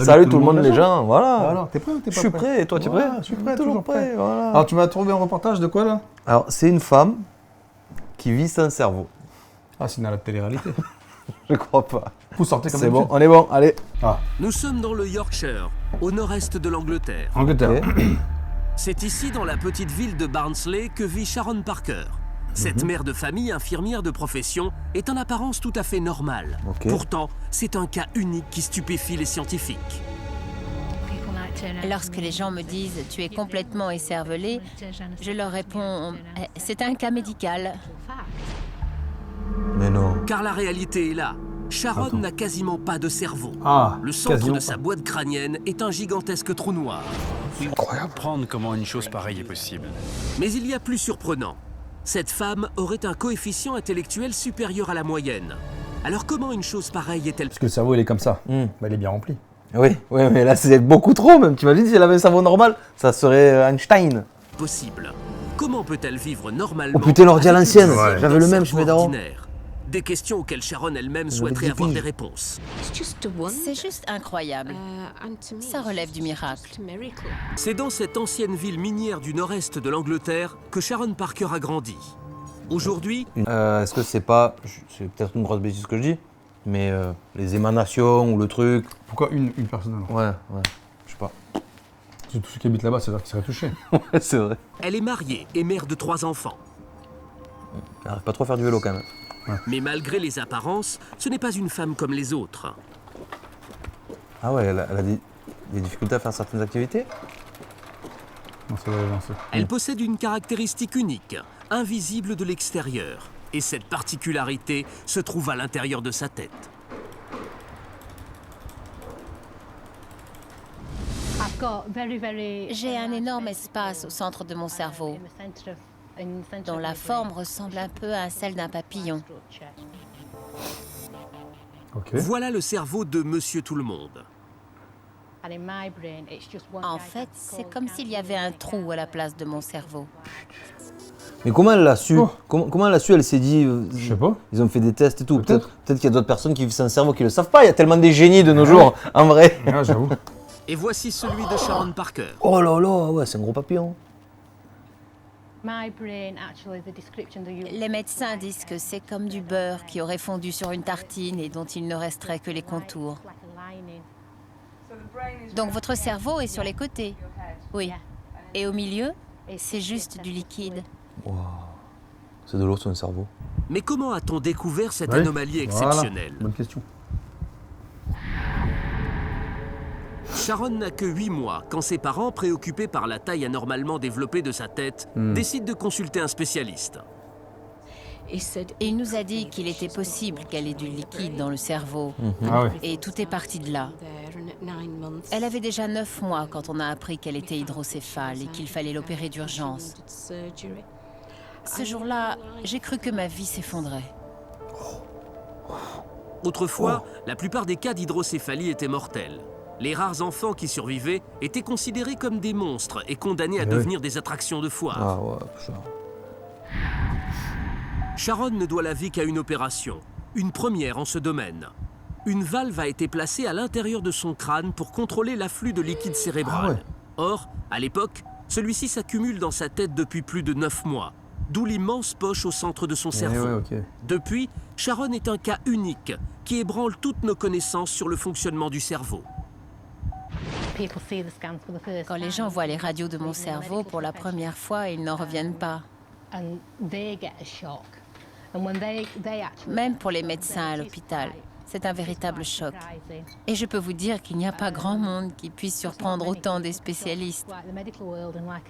Salut tout le monde, les gens, voilà. Alors, t'es prêt ou t'es pas prêt? Je suis prêt, et toi, tu es prêt? Je suis prêt, toujours toujours prêt. voilà. Alors, tu m'as trouvé un reportage de quoi, là? Alors, c'est une femme qui vit sans cerveau. Ah, c'est dans la télé-réalité. Je crois pas. Vous sortez comme C'est bon, d'habitude. on est bon, allez. Ah, Nous sommes dans le Yorkshire, au nord-est de l'Angleterre. Angleterre. Ok. C'est ici, dans la petite ville de Barnsley, que vit Sharon Parker. Cette mère de famille, infirmière de profession, est en apparence tout à fait normale. Ok. Pourtant, c'est un cas unique qui stupéfie les scientifiques. Lorsque les gens me disent « tu es complètement écervelé », je leur réponds « c'est un cas médical Mais non. Car la réalité est là. Sharon Attends. n'a quasiment pas de cerveau. Ah, Le centre quasiment de sa pas. boîte crânienne est un gigantesque trou noir. Comprendre comment une chose pareille est possible. Mais il y a plus surprenant. Cette femme aurait un coefficient intellectuel supérieur à la moyenne. Alors comment une chose pareille est-elle Parce que le cerveau, il est comme ça. Hmm. Bah, il est bien rempli. Oui, mais là, c'est beaucoup trop, même. Tu imagines si elle avait un cerveau normal, ça serait Einstein. possible? Comment peut-elle vivre normalement? Oh putain, l'ordi à avec l'ancienne. une Ouais. J'avais d'un le même cerveau chez mes darons. ordinaire? Des questions auxquelles Sharon elle-même souhaiterait dit avoir oui. des réponses. ». C'est juste incroyable. Ça relève du miracle. C'est dans cette ancienne ville minière du nord-est de l'Angleterre que Sharon Parker a grandi. Aujourd'hui, Est-ce que c'est pas. C'est peut-être une grosse bêtise que je dis, mais les émanations ou le truc. Pourquoi une personne alors? Ouais, je sais pas. Parce que tous ceux qui habitent là-bas, c'est-à-dire qu'ils seraient touchés. Ouais, c'est vrai. elle est mariée et mère de 3 enfants. Elle arrive pas trop à faire du vélo quand même. Mais malgré les apparences, ce n'est pas une femme comme les autres. Ah ouais, elle a des difficultés à faire certaines activités. Non, ça va avancer. Elle possède une caractéristique unique, invisible de l'extérieur. Et cette particularité se trouve à l'intérieur de sa tête. J'ai un énorme espace au centre de mon cerveau, dont la forme ressemble un peu à celle d'un papillon. Ok. Voilà le cerveau de Monsieur Tout-le-Monde. En fait, c'est comme s'il y avait un trou à la place de mon cerveau. Mais comment elle l'a su? Oh. Comment elle l'a su? Elle s'est dit. Je sais pas. Ils ont fait des tests et tout. Peut-être. Peut-être qu'il y a d'autres personnes qui vivent sans cerveau qui le savent pas. Il y a tellement des génies de nos jours, en vrai. Ah, j'avoue. Et voici celui de Sharon Parker. Oh là là, ouais, c'est un gros papillon. Les médecins disent que c'est comme du beurre qui aurait fondu sur une tartine et dont il ne resterait que les contours. Donc votre cerveau est sur les côtés. Oui. Et au milieu, c'est juste du liquide. C'est de l'eau sur un cerveau. Mais comment a-t-on découvert cette Oui. anomalie exceptionnelle? Voilà. Bonne question. Sharon n'a que 8 mois quand ses parents, préoccupés par la taille anormalement développée de sa tête, décident de consulter un spécialiste. Il nous a dit qu'il était possible qu'elle ait du liquide dans le cerveau. Ah ouais. Et tout est parti de là. Elle avait déjà 9 mois quand on a appris qu'elle était hydrocéphale et qu'il fallait l'opérer d'urgence. Ce jour-là, j'ai cru que ma vie s'effondrait. Autrefois, la plupart des cas d'hydrocéphalie étaient mortels. Les rares enfants qui survivaient étaient considérés comme des monstres et condamnés à devenir des attractions de foire. Ah ouais, ça. Sharon ne doit la vie qu'à une opération, une première en ce domaine. Une valve a été placée à l'intérieur de son crâne pour contrôler l'afflux de liquide cérébral. Ah ouais. Or, à l'époque, celui-ci s'accumule dans sa tête depuis plus de 9 mois, d'où l'immense poche au centre de son cerveau. ouais, ok. Depuis, Sharon est un cas unique qui ébranle toutes nos connaissances sur le fonctionnement du cerveau. Quand les gens voient les radios de mon cerveau pour la première fois, ils n'en reviennent pas. Même pour les médecins à l'hôpital, c'est un véritable choc. Et je peux vous dire qu'il n'y a pas grand monde qui puisse surprendre autant des spécialistes.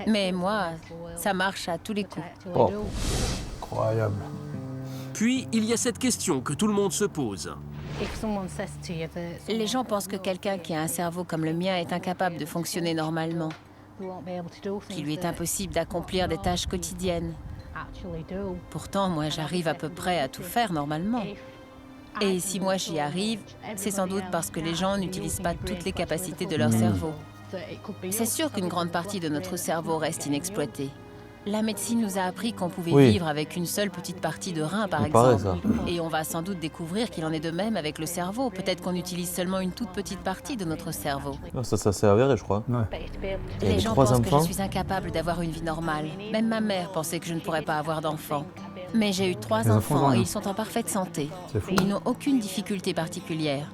Mais moi, ça marche à tous les coups. Oh. Incroyable. Puis, il y a cette question que tout le monde se pose. Les gens pensent que quelqu'un qui a un cerveau comme le mien est incapable de fonctionner normalement, qu'il lui est impossible d'accomplir des tâches quotidiennes. Pourtant, moi, j'arrive à peu près à tout faire normalement. Et si moi j'y arrive, c'est sans doute parce que les gens n'utilisent pas toutes les capacités de leur cerveau. C'est sûr qu'une grande partie de notre cerveau reste inexploitée. La médecine nous a appris qu'on pouvait Oui. vivre avec une seule petite partie de rein, par Il paraît, exemple. Et on va sans doute découvrir qu'il en est de même avec le cerveau. Peut-être qu'on utilise seulement une toute petite partie de notre cerveau. Non, ça s'est avéré, je crois. Ouais. Et Les les gens 3 pensent que je enfants. suis incapable d'avoir une vie normale. Même ma mère pensait que je ne pourrais pas avoir d'enfants. Mais j'ai eu 3 Les enfants, enfants et rien. ils sont en parfaite santé. C'est fou. Ils n'ont aucune difficulté particulière.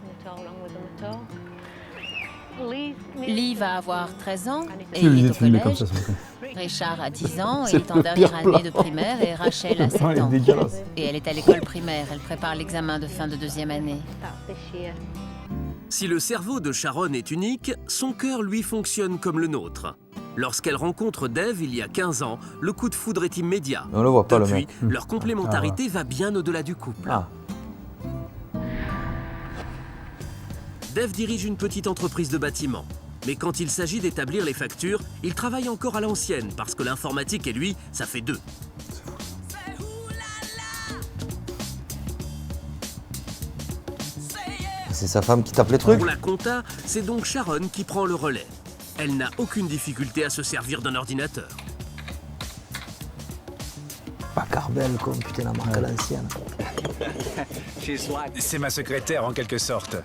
Lee va avoir 13 ans et Tu lui il dis est de au filmer comme collège. ça, s'il vous plaît. Richard a 10 ans et C'est est en le dernière pire année de primaire et Rachel a 7 Il est ans. dégueulasse. Et elle est à l'école primaire, elle prépare l'examen de fin de 2e année. Si le cerveau de Sharon est unique, son cœur lui fonctionne comme le nôtre. Lorsqu'elle rencontre Dave il y a 15 ans, le coup de foudre est immédiat. On le voit pas, le Depuis, mec. leur complémentarité va bien au-delà du couple. Ah, Dave dirige une petite entreprise de bâtiment. Mais quand il s'agit d'établir les factures, il travaille encore à l'ancienne parce que l'informatique et lui, ça fait deux. c'est sa femme qui tape les trucs. Pour la compta, c'est donc Sharon qui prend le relais. Elle n'a aucune difficulté à se servir d'un ordinateur. Pas Carbel, comme putain la marque à l'ancienne. C'est ma secrétaire en quelque sorte.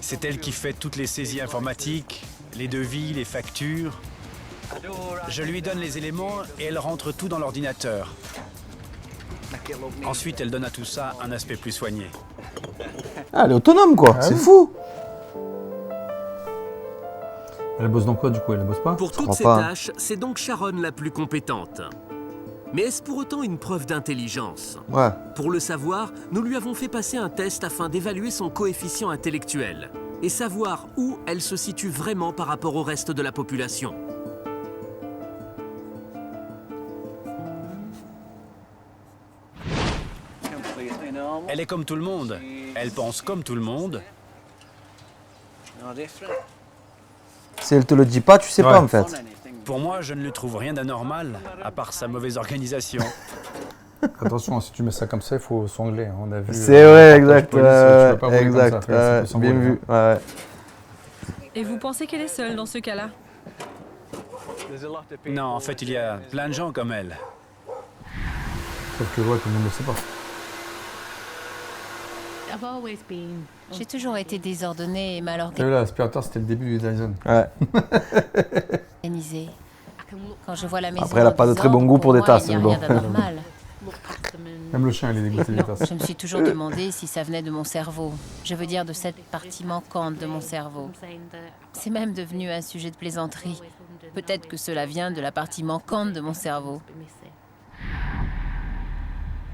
C'est elle qui fait toutes les saisies informatiques, les devis, les factures. Je lui donne les éléments et elle rentre tout dans l'ordinateur. Ensuite, elle donne à tout ça un aspect plus soigné. Ah, elle est autonome, quoi. C'est oui. fou. Elle bosse dans quoi, du coup? Elle bosse pas? Pour toutes crois ces pas. tâches, c'est donc Sharon la plus compétente. Mais est-ce pour autant une preuve d'intelligence? Ouais. Pour le savoir, nous lui avons fait passer un test afin d'évaluer son coefficient intellectuel et savoir où elle se situe vraiment par rapport au reste de la population. Elle est comme tout le monde. Elle pense comme tout le monde. Si elle te le dit pas, tu sais Ouais. pas, en fait. Pour moi, je ne lui trouve rien d'anormal, à part sa mauvaise organisation. Attention, si tu mets ça comme ça, il faut s'angler. On a vu. C'est vrai, le reportage exact. police, tu peux pas rouler comme ça, Exact. après, ça peut s'envoler, Bien vu. Ouais. Et vous pensez qu'elle est seule dans ce cas-là? Non, en fait, il y a plein de gens comme elle. Sauf que ouais, tout le monde ne le sait pas. J'ai toujours été désordonnée et mal T'as vu là, l'aspirateur, c'était le début du Dyson. Ouais. organisée. Quand je vois la maison Après, elle a en pas de très désordre, bon goût pour des moi, tasses, il n'y a mais bon. rien d'anormal. Même le chien, il est dégoûté des tasses. Je me suis toujours demandé si ça venait de mon cerveau. Je veux dire de cette partie manquante de mon cerveau. C'est même devenu un sujet de plaisanterie. Peut-être que cela vient de la partie manquante de mon cerveau.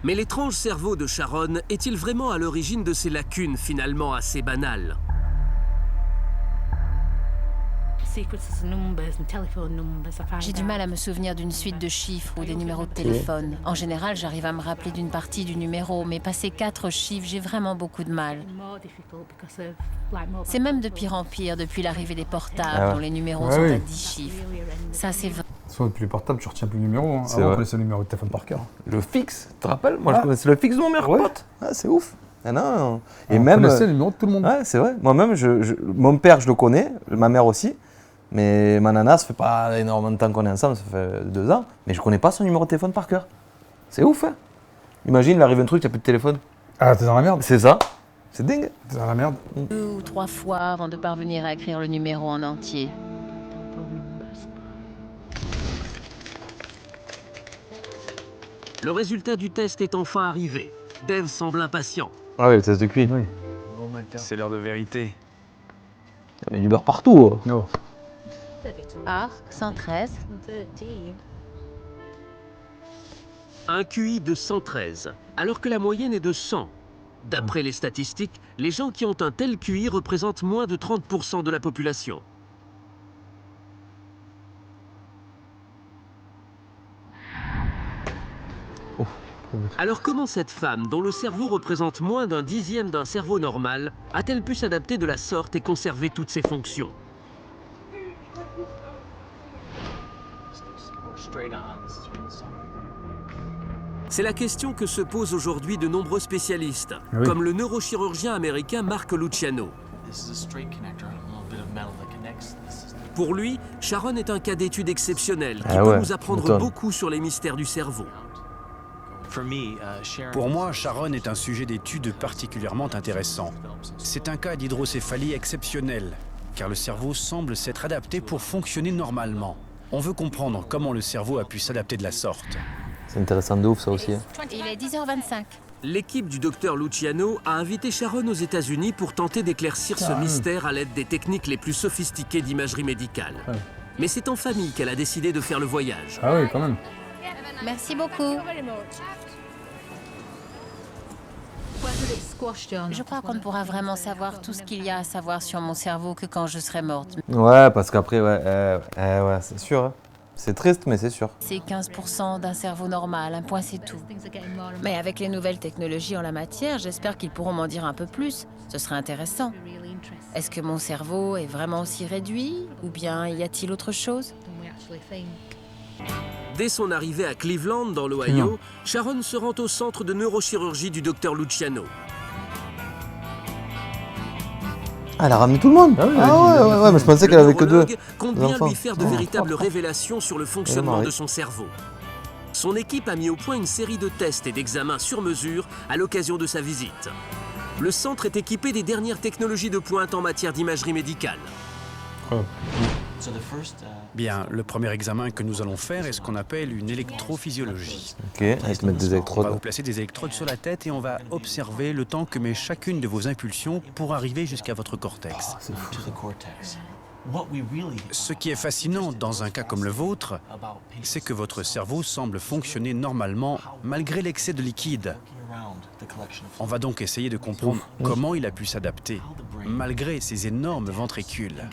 Mais l'étrange cerveau de Sharon est-il vraiment à l'origine de ces lacunes finalement assez banales? J'ai du mal à me souvenir d'une suite de chiffres ou des numéros de téléphone. En général, j'arrive à me rappeler d'une partie du numéro, mais passer 4 chiffres, j'ai vraiment beaucoup de mal. C'est même de pire en pire depuis l'arrivée des portables, Ah ouais. dont les numéros Ouais, sont oui. à 10 chiffres. Ça, c'est vrai. Soit depuis les portables, tu retiens plus le numéro. Hein. C'est Avant, on vrai. connaissait le numéro de téléphone par cœur. Le fixe, tu te rappelles? Moi, Ah. je connaissais le fixe de mon meilleur Ouais. pote. Ah, c'est ouf. Ah, non. Et On même. connaissait le numéro de tout le monde. Ouais, c'est vrai. Moi-même, mon père, je le connais, ma mère aussi. Mais ma nana, ça fait pas énormément de temps qu'on est ensemble, ça fait 2 ans. Mais je connais pas son numéro de téléphone par cœur. C'est ouf, hein? Imagine, il arrive un truc, il n'y a plus de téléphone. Ah, t'es dans la merde? C'est ça. C'est dingue. T'es dans la merde? 2 ou 3 fois avant de parvenir à écrire le numéro en entier. Le résultat du test est enfin arrivé. Dave semble impatient. Ah oui, le test de QI. Oui. C'est l'heure de vérité. Il y a du beurre partout. Oh. Non. Ah, 113. Un QI de 113, alors que la moyenne est de 100. D'après les statistiques, les gens qui ont un tel QI représentent moins de 30% de la population. Alors comment cette femme, dont le cerveau représente moins d'un dixième d'un cerveau normal, a-t-elle pu s'adapter de la sorte et conserver toutes ses fonctions? C'est la question que se posent aujourd'hui de nombreux spécialistes, Oui. comme le neurochirurgien américain Mark Luciano. Pour lui, Sharon est un cas d'étude exceptionnel qui Ah peut ouais, nous apprendre m'étonne. beaucoup sur les mystères du cerveau. Pour moi, Sharon est un sujet d'étude particulièrement intéressant. C'est un cas d'hydrocéphalie exceptionnel, car le cerveau semble s'être adapté pour fonctionner normalement. On veut comprendre comment le cerveau a pu s'adapter de la sorte. C'est intéressant de ouf ça aussi. Hein. Il est 10h25. L'équipe du docteur Luciano a invité Sharon aux États-Unis pour tenter d'éclaircir ce mystère à l'aide des techniques les plus sophistiquées d'imagerie médicale. Mais c'est en famille qu'elle a décidé de faire le voyage. Ah oui, quand même. Merci beaucoup. Je crois qu'on ne pourra vraiment savoir tout ce qu'il y a à savoir sur mon cerveau que quand je serai morte. Ouais, parce qu'après, ouais, c'est sûr. Hein. C'est triste, mais c'est sûr. C'est 15% d'un cerveau normal, un point c'est tout. Mais avec les nouvelles technologies en la matière, j'espère qu'ils pourront m'en dire un peu plus. Ce serait intéressant. Est-ce que mon cerveau est vraiment aussi réduit? Ou bien y a-t-il autre chose? Dès son arrivée à Cleveland, dans l'Ohio, Sharon se rend au centre de neurochirurgie du docteur Luciano. Elle a ramené tout le monde. Ah oui, ouais, mais je pensais qu'elle avait que deux. neurologue compte bien enfants. lui faire de véritables révélations sur le fonctionnement mari. de son cerveau. Son équipe a mis au point une série de tests et d'examens sur mesure à l'occasion de sa visite. Le centre est équipé des dernières technologies de pointe en matière d'imagerie médicale. Bien, le premier examen que nous allons faire est ce qu'on appelle une électrophysiologie. Ok, avec mettre des On va électrodes. vous placer des électrodes sur la tête et on va observer le temps que met chacune de vos impulsions pour arriver jusqu'à votre cortex. Ce qui est fascinant dans un cas comme le vôtre, c'est que votre cerveau semble fonctionner normalement malgré l'excès de liquide. On va donc essayer de comprendre comment il a pu s'adapter, malgré ces énormes ventricules.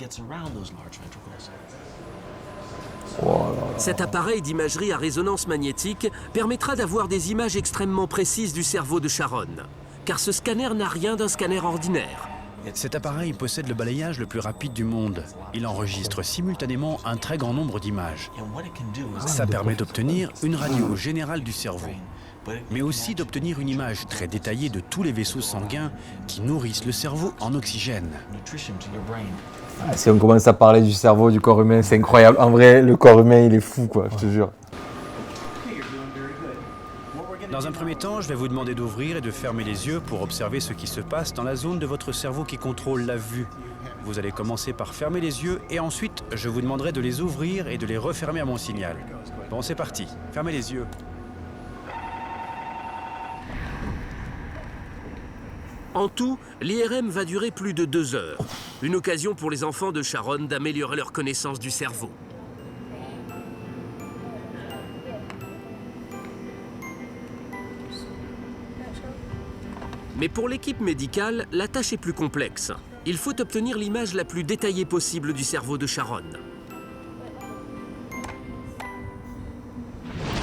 Cet appareil d'imagerie à résonance magnétique permettra d'avoir des images extrêmement précises du cerveau de Sharon, car ce scanner n'a rien d'un scanner ordinaire. Cet appareil possède le balayage le plus rapide du monde. Il enregistre simultanément un très grand nombre d'images. Ça permet d'obtenir une radio générale du cerveau, mais aussi d'obtenir une image très détaillée de tous les vaisseaux sanguins qui nourrissent le cerveau en oxygène. Si on commence à parler du cerveau, du corps humain, c'est incroyable. En vrai, le corps humain, il est fou, quoi, je te jure. Dans un premier temps, je vais vous demander d'ouvrir et de fermer les yeux pour observer ce qui se passe dans la zone de votre cerveau qui contrôle la vue. Vous allez commencer par fermer les yeux et ensuite, je vous demanderai de les ouvrir et de les refermer à mon signal. Bon, c'est parti. Fermez les yeux. En tout, l'IRM va durer plus de 2 heures. Une occasion pour les enfants de Sharon d'améliorer leur connaissance du cerveau. Mais pour l'équipe médicale, la tâche est plus complexe. Il faut obtenir l'image la plus détaillée possible du cerveau de Sharon.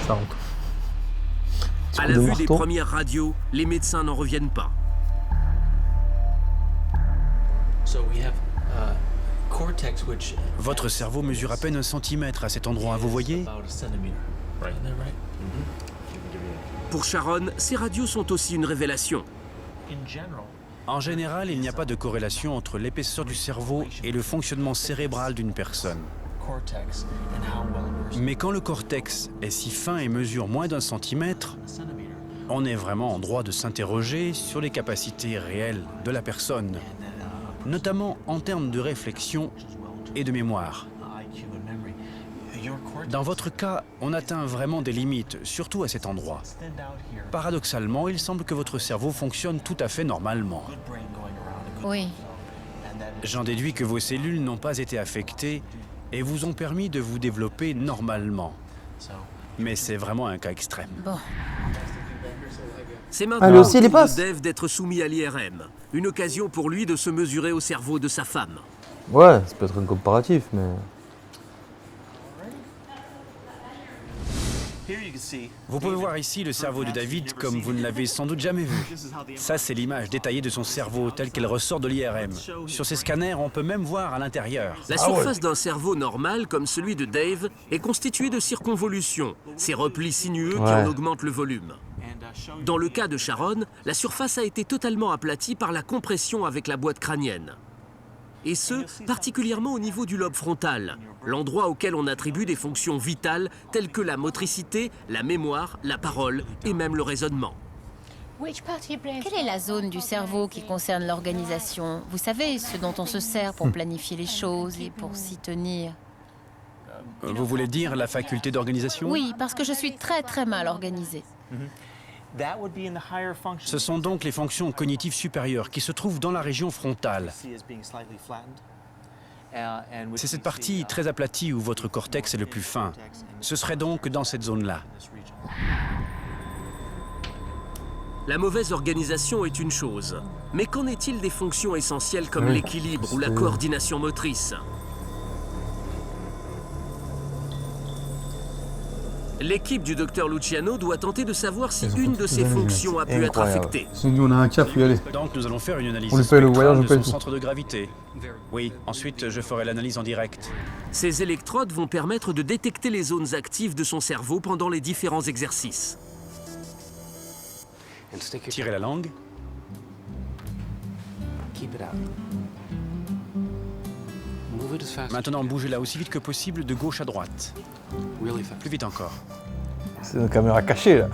Ça rentre. À la de vue des marteau. premières radios, les médecins n'en reviennent pas. Votre cerveau mesure à peine 1 centimètre à cet endroit, vous voyez? Pour Sharon, ces radios sont aussi une révélation. En général, il n'y a pas de corrélation entre l'épaisseur du cerveau et le fonctionnement cérébral d'une personne. Mais quand le cortex est si fin et mesure moins d'1 centimètre, on est vraiment en droit de s'interroger sur les capacités réelles de la personne, notamment en termes de réflexion et de mémoire. Dans votre cas, on atteint vraiment des limites, surtout à cet endroit. Paradoxalement, il semble que votre cerveau fonctionne tout à fait normalement. Oui. J'en déduis que vos cellules n'ont pas été affectées et vous ont permis de vous développer normalement. Mais c'est vraiment un cas extrême. Bon. C'est lui maintenant aussi, il y au tour passe. de Dave d'être soumis à l'IRM. Une occasion pour lui de se mesurer au cerveau de sa femme. Ouais, ça peut être un comparatif, mais... Vous pouvez voir ici le cerveau de David comme vous ne l'avez sans doute jamais vu. Ça, c'est l'image détaillée de son cerveau telle qu'elle ressort de l'IRM. Sur ces scanners, on peut même voir à l'intérieur. La surface d'un cerveau normal, comme celui de Dave, est constituée de circonvolutions, ces replis sinueux qui en augmentent le volume. Dans le cas de Sharon, la surface a été totalement aplatie par la compression avec la boîte crânienne. et ce, particulièrement au niveau du lobe frontal, l'endroit auquel on attribue des fonctions vitales telles que la motricité, la mémoire, la parole et même le raisonnement. Quelle est la zone du cerveau qui concerne l'organisation? Vous savez, ce dont on se sert pour planifier les choses et pour s'y tenir. Vous voulez dire la faculté d'organisation? Oui, parce que je suis très mal organisée. Ce sont donc les fonctions cognitives supérieures qui se trouvent dans la région frontale. C'est cette partie très aplatie où votre cortex est le plus fin. Ce serait donc dans cette zone-là. La mauvaise organisation est une chose, mais qu'en est-il des fonctions essentielles comme l'équilibre ou la coordination motrice? L'équipe du docteur Luciano doit tenter de savoir si une de ces fonctions a pu être Incroyable. affectée. Si nous on a un cap, faut y aller. Donc nous allons faire une analyse On lui paye le spectrale voyage, on de paye son tout. centre de gravité. Oui, ensuite je ferai l'analyse en direct. Ces électrodes vont permettre de détecter les zones actives de son cerveau pendant les différents exercices. Tirez la langue. Maintenant, bougez-la aussi vite que possible de gauche à droite. Plus vite encore. C'est une caméra cachée là.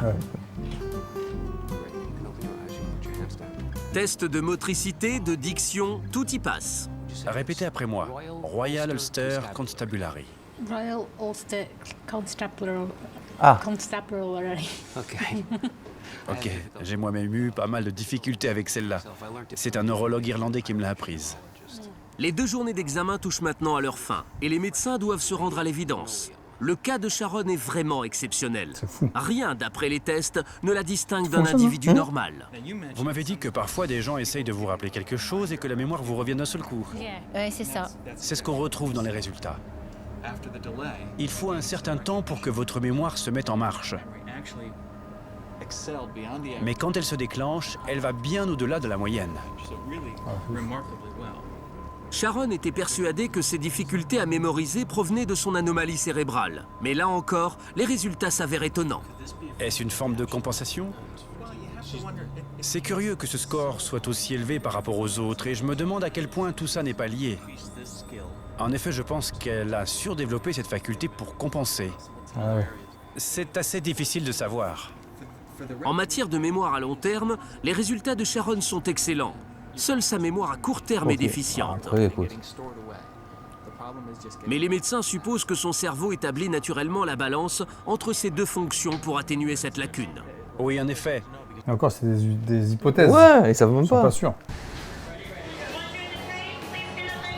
Test de motricité, de diction, tout y passe. Répétez après moi. Royal Ulster Constabulary. Royal Ulster Constabulary. Ah. Constabulary. Ok, j'ai moi-même eu pas mal de difficultés avec celle-là. C'est un neurologue irlandais qui me l'a apprise. Les 2 journées d'examen touchent maintenant à leur fin et les médecins doivent se rendre à l'évidence. Le cas de Sharon est vraiment exceptionnel. Rien, d'après les tests, ne la distingue d'un individu normal. Vous m'avez dit que parfois des gens essayent de vous rappeler quelque chose et que la mémoire vous revienne d'un seul coup. Oui, c'est ça. C'est ce qu'on retrouve dans les résultats. Il faut un certain temps pour que votre mémoire se mette en marche. Mais quand elle se déclenche, elle va bien au-delà de la moyenne. Sharon était persuadée que ses difficultés à mémoriser provenaient de son anomalie cérébrale. Mais là encore, les résultats s'avèrent étonnants. Est-ce une forme de compensation? C'est curieux que ce score soit aussi élevé par rapport aux autres et je me demande à quel point tout ça n'est pas lié. En effet, je pense qu'elle a surdéveloppé cette faculté pour compenser. Ah ouais. C'est assez difficile de savoir. En matière de mémoire à long terme, les résultats de Sharon sont excellents. Seule sa mémoire à court terme est déficiente. Après, écoute. Mais les médecins supposent que son cerveau établit naturellement la balance entre ces 2 fonctions pour atténuer cette lacune. Oui, en effet. Et encore, c'est des hypothèses. Ouais, ils savent même Ils sont pas. pas sûrs.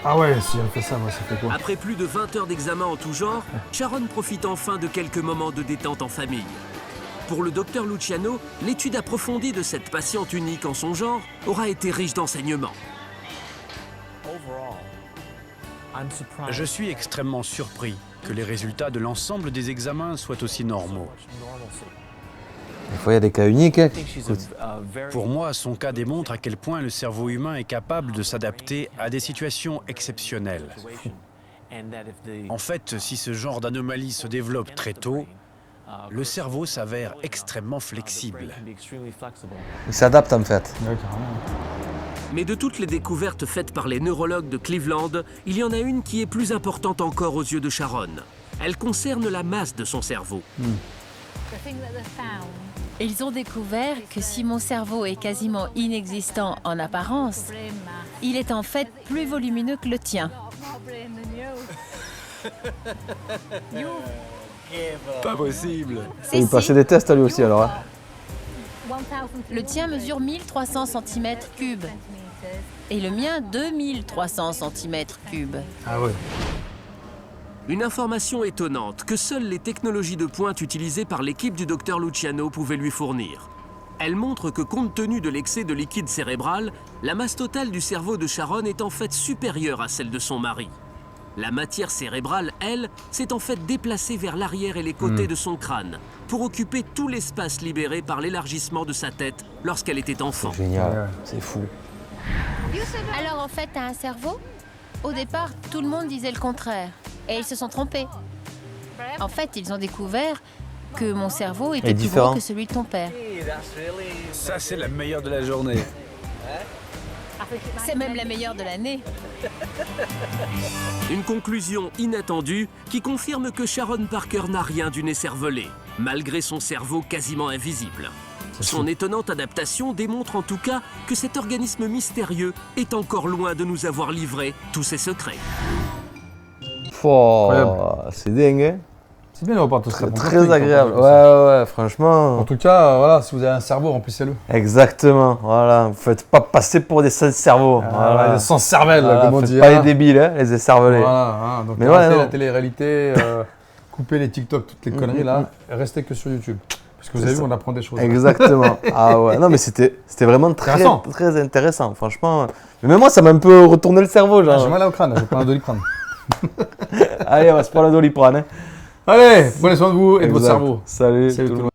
Ah ouais, si elle fait ça, moi, ça fait quoi? Après plus de 20 heures d'examen en tout genre, Sharon profite enfin de quelques moments de détente en famille. Pour le docteur Luciano, l'étude approfondie de cette patiente unique en son genre aura été riche d'enseignements. Je suis extrêmement surpris que les résultats de l'ensemble des examens soient aussi normaux. Des fois, il y a des cas uniques. Hein. Écoute. Pour moi, son cas démontre à quel point le cerveau humain est capable de s'adapter à des situations exceptionnelles. En fait, si ce genre d'anomalie se développe très tôt, le cerveau s'avère extrêmement flexible. Ils s'adaptent en fait. Ouais, carrément. Mais de toutes les découvertes faites par les neurologues de Cleveland, il y en a une qui est plus importante encore aux yeux de Sharon. Elle concerne la masse de son cerveau. Ils ont découvert que si mon cerveau est quasiment inexistant en apparence, il est en fait plus volumineux que le tien. Pas possible. Il passait des tests à lui aussi alors. Hein. Le tien mesure 1300 cm3 et le mien 2300 cm3. Ah ouais. Une information étonnante que seules les technologies de pointe utilisées par l'équipe du docteur Luciano pouvaient lui fournir. Elle montre que compte tenu de l'excès de liquide cérébral, la masse totale du cerveau de Sharon est en fait supérieure à celle de son mari. La matière cérébrale, elle, s'est en fait déplacée vers l'arrière et les côtés de son crâne pour occuper tout l'espace libéré par l'élargissement de sa tête lorsqu'elle était enfant. C'est génial, Ouais. c'est fou. Alors en fait, t'as un cerveau? Au départ, tout le monde disait le contraire. Et ils se sont trompés. En fait, ils ont découvert que mon cerveau était plus différent. gros que celui de ton père. Ça, c'est la meilleure de la journée. C'est même la meilleure de l'année. Une conclusion inattendue qui confirme que Sharon Parker n'a rien d'une écervelée, malgré son cerveau quasiment invisible. Son étonnante adaptation démontre en tout cas que cet organisme mystérieux est encore loin de nous avoir livré tous ses secrets. C'est dingue, hein. C'est bien de repartir Très agréable. Ouais, franchement. En tout cas, voilà, si vous avez un cerveau, remplissez-le. Exactement, voilà. Vous faites pas passer pour des sans cerveaux. Voilà. Sans cervelle, comme on faites dit. pas les débiles, hein, les écervelés. Voilà, hein, donc Mais arrêtez ouais, la non. télé-réalité, coupez les TikTok, toutes les conneries là, et restez que sur YouTube. Parce que vous avez vu, on apprend des choses. Exactement. Ah ouais, non mais c'était vraiment très intéressant, franchement. Mais même moi, ça m'a un peu retourné le cerveau, genre. J'ai mal au crâne, je vais prendre un Doliprane. Allez, on va se prendre le Doliprane. Hein. Allez, prenez soin de vous et de votre cerveau. Salut Salut tout le monde.